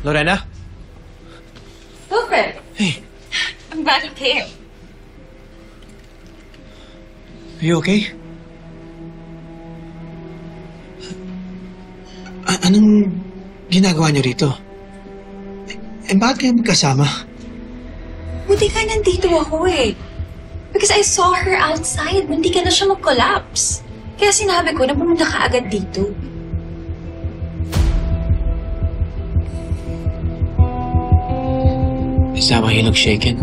Lorena? Wilfred! Hey. I'm glad you came. Are you okay? Anong ginagawa niyo rito? Bakit kayo magkasama? Buti ka nandito ako eh. Because I saw her outside. Hindi ka na siya mag-collapse. Kaya sinabi ko na pumunta ka agad dito. Is that why you look shaken?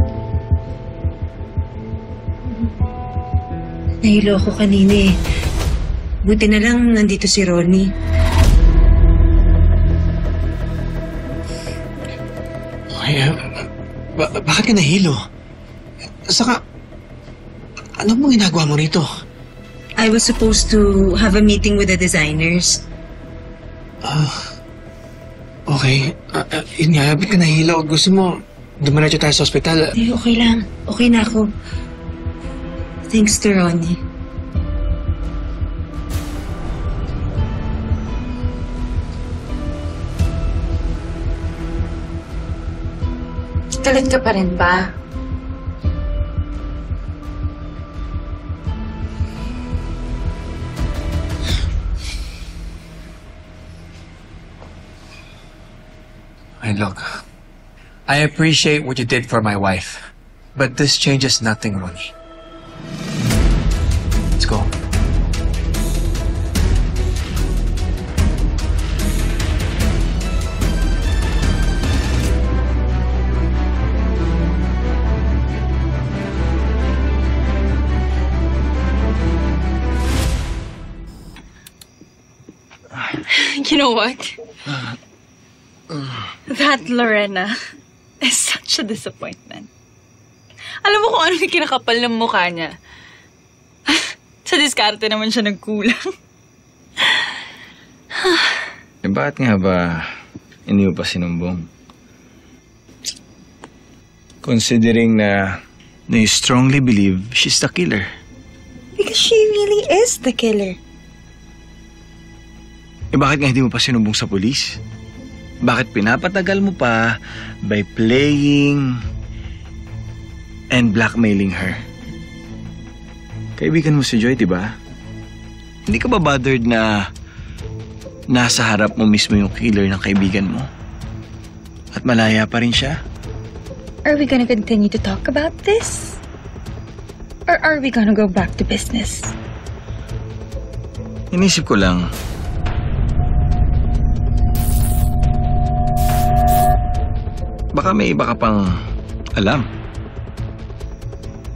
Nahilo ako kanina eh. Buti na lang nandito si Ronnie. Okay, bakit ka nahilo? Saka, ano mong ginagawa mo rito? I was supposed to have a meeting with the designers. Okay. Yun nga, ba't ka nahilo? Gusto mo, dumiretso tayo sa ospital? Eh, okay lang. Okay na ako. Thanks to Ronnie. Galit ka pa rin ba? Hey, look. I appreciate what you did for my wife. But this changes nothing, Ronnie. Let's go. You know what? That Lorena is such a disappointment. Alam mo kung ano yung kinakapal ng mukha niya? Sa diskarte naman siya nagkulang. Eh, bakit nga ba hindi mo pa sinumbong? Considering na you strongly believe she's the killer. Because she really is the killer. Eh, bakit nga hindi mo pa sinumbong sa pulis? Bakit pinapatagal mo pa by playing and blackmailing her? Kaibigan mo si Joy, di ba? Hindi ka ba bothered na nasa harap mo mismo yung killer ng kaibigan mo? At malaya pa rin siya? Are we gonna continue to talk about this? Or are we gonna go back to business? Inisip ko lang, baka may iba ka pang alam.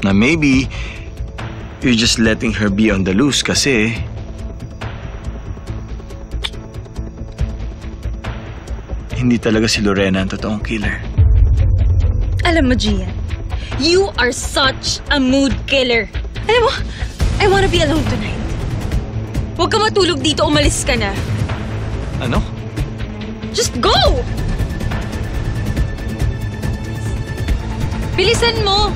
Na maybe you're just letting her be on the loose kasi hindi talaga si Lorena ang totoong killer. Alam mo, Gian, you are such a mood killer. Alam mo, I wanna be alone tonight. Huwag ka matulog dito, umalis ka na. Ano? Just go! Bilisan mo!